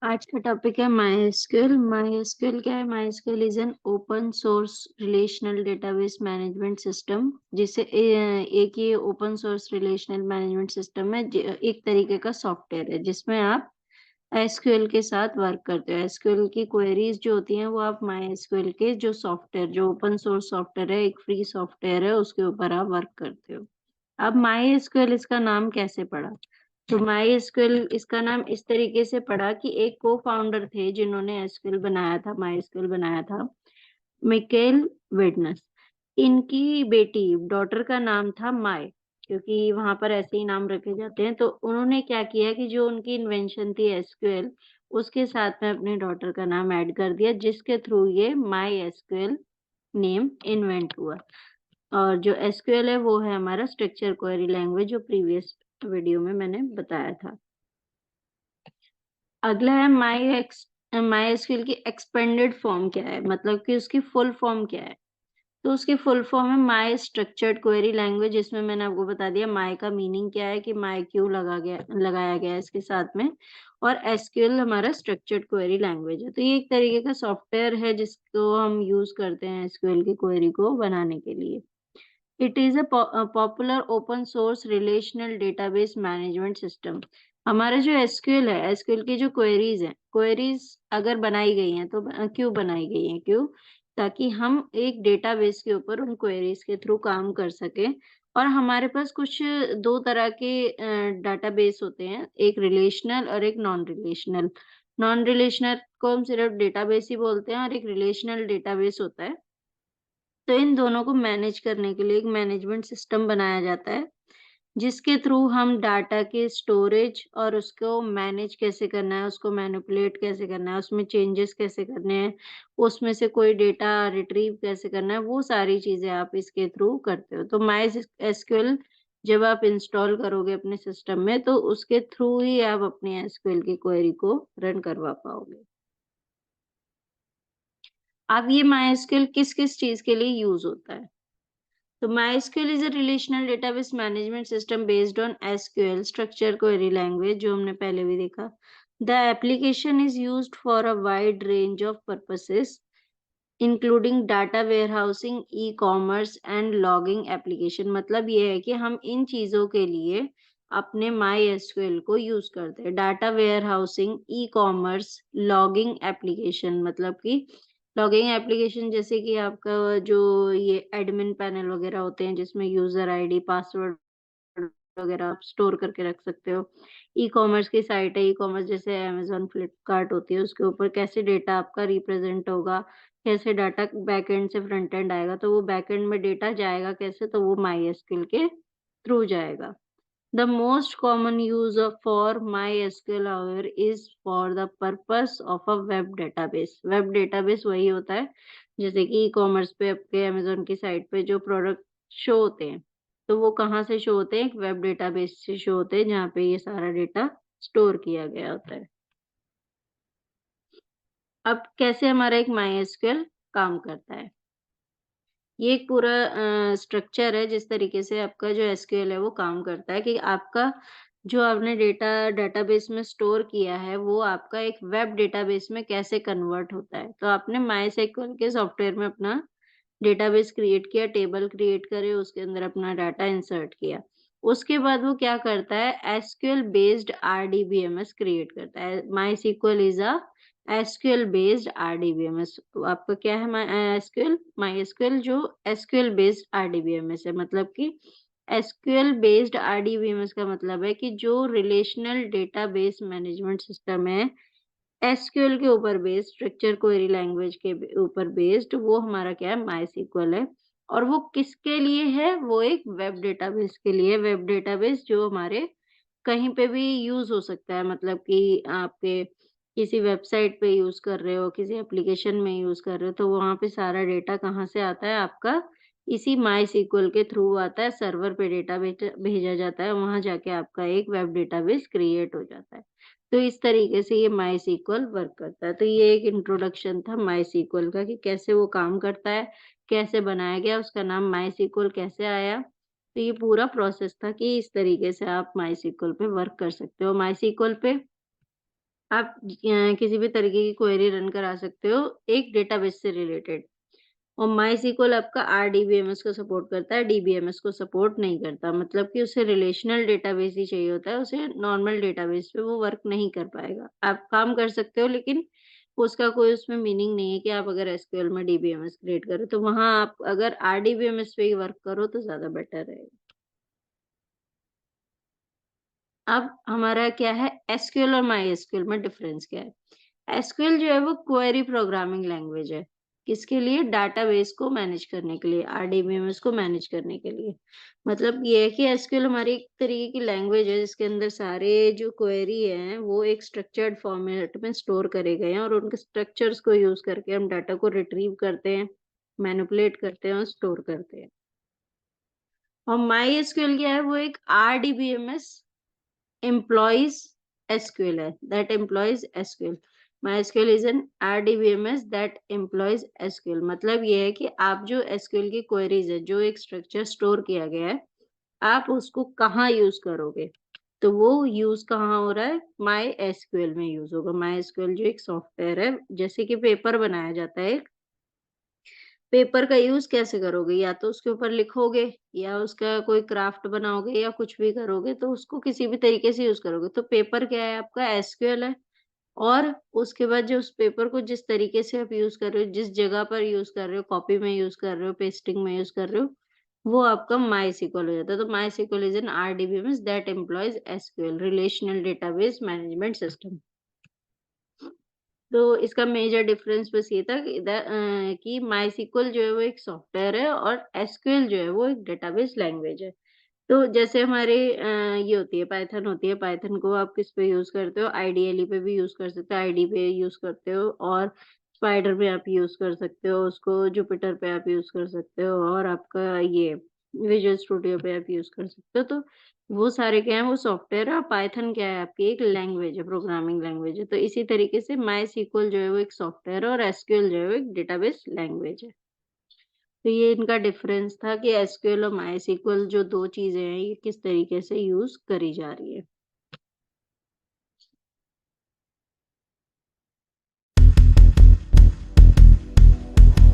आज का टॉपिक है माईएसक्यूएल। माईएसक्यूएल क्या है? MySQL is an open source relational database management system. जिसे एक ये open source relational management system है, एक तरीके का सॉफ्टवेयर है जिसमें आप एसक्यूएल के साथ वर्क करते हो। एसक्यूएल की क्वेरीज जो होती हैं वो आप माईएसक्यूएल के जो सॉफ्टवेयर, जो ओपन सोर्स सॉफ्टवेयर है, एक फ्री सॉफ्टवेयर है, उसके ऊपर आप वर्क करते हो। अब माईएसक्यूएल इसका नाम कैसे पड़ा? तो माईएसक्यूएल इसका नाम इस तरीके से पड़ा कि एक को फाउंडर थे जिन्होंने एसक्यूएल बनाया था, माईएसक्यूएल बनाया था, मिकेल वेडनस। इनकी बेटी डॉटर का नाम था माय, क्योंकि वहां पर ऐसे ही नाम रखे जाते हैं। तो उन्होंने क्या किया कि जो उनकी इन्वेंशन थी एसक्यूएल, उसके साथ में अपने डॉटर का नाम ऐड कर दिया, जिसके थ्रू ये माई एसक्यूएल नेम इन्वेंट हुआ। और जो एसक्यूएल है वो है हमारा स्ट्रक्चर क्वेरी लैंग्वेज, जो प्रीवियस वीडियो में मैंने बताया था। अगला है माई एसक्यूएल की एक्सपेंडेड फॉर्म क्या है, मतलब कि उसकी फुल फॉर्म क्या है। तो उसकी फुल फॉर्म है माई स्ट्रक्चर्ड क्वेरी लैंग्वेज। इसमें मैंने आपको बता दिया माई का मीनिंग क्या है, कि माई क्यों लगाया गया है इसके साथ में। और एसक्यूएल हमारा स्ट्रक्चर्ड क्वेरी लैंग्वेज है। तो ये एक तरीके का सॉफ्टवेयर है जिसको हम यूज करते हैं एसक्यूएल की क्वेरी को बनाने के लिए। It is a popular open source relational database management system. हमारा जो एसक्यूएल है, एसक्यूएल की जो क्वेरीज हैं, क्वेरीज अगर बनाई गई हैं तो क्यों बनाई गई हैं? क्यों? ताकि हम एक डेटाबेस के ऊपर उन क्वेरीज के थ्रू काम कर सकें। और हमारे पास कुछ दो तरह के डेटाबेस होते हैं, एक रिलेशनल और एक नॉन रिलेशनल। नॉन रिलेशनल को हम सिर्फ डेटाबेस ही बोलते हैं, और एक रिलेशनल डेटाबेस होता है। तो इन दोनों को मैनेज करने के लिए एक मैनेजमेंट सिस्टम बनाया जाता है, जिसके थ्रू हम डाटा के स्टोरेज और उसको मैनेज कैसे करना है, उसको मैनिपुलेट कैसे करना है, उसमें चेंजेस कैसे करने हैं, उसमें से कोई डेटा रिट्रीव कैसे करना है, वो सारी चीजें आप इसके थ्रू करते हो। तो माई एसक्यूएल जब आप इंस्टॉल करोगे अपने सिस्टम में, तो उसके थ्रू ही आप अपनी एसक्यूएल की क्वेरी को रन करवा पाओगे। अब ये माई एसक्यूएल किस किस चीज के लिए यूज होता है? So MySQL is a relational database management system based on SQL structure query language, जो हमने पहले भी देखा। The application is used for a wide range of purposes, including data warehousing, e-commerce and logging application। मतलब ये है कि हम इन चीजों के लिए अपने MySQL को यूज करते हैं। Data warehousing, e commerce, logging application, मतलब कि लॉगिंग एप्लीकेशन जैसे कि आपका जो ये एडमिन पैनल वगैरह होते हैं, जिसमें यूजर आईडी, पासवर्ड वगैरह आप स्टोर करके रख सकते हो। ई कॉमर्स की साइट है, ई कॉमर्स जैसे अमेजोन, फ्लिपकार्ट होती है, उसके ऊपर कैसे डेटा आपका रिप्रेजेंट होगा, कैसे डाटा बैक एंड से फ्रंट एंड आएगा, तो वो बैक एंड में डेटा जाएगा कैसे, तो वो माई एसक्यूएल के थ्रू जाएगा। The most common use of for MySQL, however, is for the purpose of a web database. Web database वही होता है जैसे कि ई कॉमर्स पे आपके अमेजोन की साइट पे जो प्रोडक्ट शो होते हैं, तो वो कहाँ से शो होते हैं? एक वेब डेटाबेस से शो होते हैं, जहाँ पे ये सारा डेटा स्टोर किया गया होता है। अब कैसे हमारा एक MySQL काम करता है? ये एक पूरा स्ट्रक्चर है जिस तरीके से आपका जो एसक्यूएल है वो काम करता है, कि आपका जो आपने डेटा डेटाबेस में स्टोर किया है वो आपका एक वेब डेटाबेस में कैसे कन्वर्ट होता है। तो आपने माईएसक्यूएल के सॉफ्टवेयर में अपना डेटाबेस क्रिएट किया, टेबल क्रिएट करे, उसके अंदर अपना डाटा इंसर्ट किया। उसके बाद वो क्या करता है? एसक्यूएल बेस्ड आरडीबीएमएस क्रिएट करता है। MySQL is a SQL based RDBMS. तो आपका क्या है? माईएसक्यूएल जो एसक्यूएल बेस्ड आरडीबीएमएस है, मतलब कि एसक्यूएल बेस्ड आरडीबीएमएस का मतलब है कि जो रिलेशनल डेटाबेस मैनेजमेंट सिस्टम है, एसक्यूएल के ऊपर बेस्ड, स्ट्रक्चर क्वेरी लैंग्वेज के ऊपर बेस्ड, वो हमारा क्या है? माईएसक्यूएल है। और वो किसके लिए है? वो एक वेब डेटाबेस के लिए। वेब डेटाबेस जो हमारे कहीं पे भी यूज हो सकता है, मतलब कि आपके किसी वेबसाइट पे यूज कर रहे हो, किसी एप्लीकेशन में यूज कर रहे हो, तो वहां पे सारा डेटा कहाँ से आता है? आपका इसी माईएसक्यूएल के थ्रू आता है, सर्वर पे डेटा भेजा जाता है, वहां जाके आपका एक वेब डेटाबेस क्रिएट हो जाता है। तो इस तरीके से ये माईएसक्यूएल वर्क करता है। तो ये एक इंट्रोडक्शन था माईएसक्यूएल का, कि कैसे वो काम करता है, कैसे बनाया गया, उसका नाम माईएसक्यूएल कैसे आया। तो ये पूरा प्रोसेस था कि इस तरीके से आप माईएसक्यूएल पे वर्क कर सकते हो। माईएसक्यूएल पे आप किसी भी तरीके की क्वेरी रन करा सकते हो एक डेटाबेस से रिलेटेड। और माईसीक्वल आपका आरडीबीएमएस को सपोर्ट करता है, डीबीएमएस को सपोर्ट नहीं करता। मतलब कि उसे रिलेशनल डेटाबेस ही चाहिए होता है, उसे नॉर्मल डेटाबेस पे वो वर्क नहीं कर पाएगा। आप काम कर सकते हो लेकिन उसका कोई उसमें मीनिंग नहीं है कि आप अगर एसक्यूएल में डीबीएमएस क्रिएट करो, तो वहाँ आप अगर आरडीबीएमएस पे ही वर्क करो तो ज़्यादा बेटर रहेगा। अब हमारा क्या है एसक्यूएल और माईएसक्यूएल में डिफरेंस क्या है? एसक्यूएल जो है वो क्वेरी प्रोग्रामिंग लैंग्वेज है। किसके लिए? डाटाबेस को मैनेज करने के लिए, आरडीबीएमएस को मैनेज करने के लिए। मतलब ये है कि एसक्यूएल हमारी एक तरीके की लैंग्वेज है जिसके अंदर सारे जो क्वेरी हैं वो एक स्ट्रक्चर्ड फॉर्मेट में स्टोर करे गए हैं और उनके स्ट्रक्चर्स को यूज़ करके हम डाटा को रिट्रीव करते हैं, मैनिपुलेट करते हैं और स्टोर करते हैं। और माईएसक्यूएल क्या है? वो एक आरडीबीएमएस employs SQL है, that employs SQL. MySQL is an RDBMS that employs SQL. मतलब ये है कि आप जो SQL की क्वेरीज है, जो एक स्ट्रक्चर स्टोर किया गया है, आप उसको कहाँ यूज करोगे? तो वो यूज कहाँ हो रहा है? MySQL में यूज होगा। MySQL जो एक सॉफ्टवेयर है, जैसे कि पेपर बनाया जाता है एक, पेपर का यूज़ कैसे करोगे? या तो उसके ऊपर लिखोगे या उसका कोई क्राफ्ट बनाओगे या कुछ भी करोगे तो उसको किसी भी तरीके से यूज़ करोगे। तो पेपर क्या है आपका? एसक्यूएल है। और उसके बाद जो उस पेपर को जिस तरीके से आप यूज़ कर रहे हो, जिस जगह पर यूज़ कर रहे हो, कॉपी में यूज़ कर रहे हो, पेस्टिंग में यूज़ कर रहे हो, वो आपका मायसीक्वल हो जाता है। तो MySQL is an RDBMS that employs SQL, relational database management system. तो इसका मेजर डिफरेंस बस ये था कि मायसीक्वल जो है वो एक सॉफ्टवेयर है और एसक्यूएल जो है वो एक डेटाबेस लैंग्वेज है। तो जैसे हमारे ये होती है पाइथन को आप किस पे यूज़ करते हो? आईडीएलई पे भी यूज़ कर सकते हो, आईडी पे यूज़ करते हो और स्पाइडर पे आप यूज़ कर सकते हो उसको, जुपिटर पे आप यूज़ कर सकते हो और आपका ये विजुअल स्टूडियो पे आप यूज़ कर सकते हो। तो वो सारे क्या हैं, वो सॉफ्टवेयर है और पाइथन क्या है आपकी एक लैंग्वेज है, प्रोग्रामिंग लैंग्वेज है। तो इसी तरीके से मायसीक्वल जो है वो एक सॉफ्टवेयर है और एसक्यूएल जो है वो एक डेटाबेस लैंग्वेज है। तो ये इनका डिफरेंस था कि एसक्यूएल और मायसीक्वल जो 2 चीज़ें हैं, ये किस तरीके से यूज़ करी जा रही है।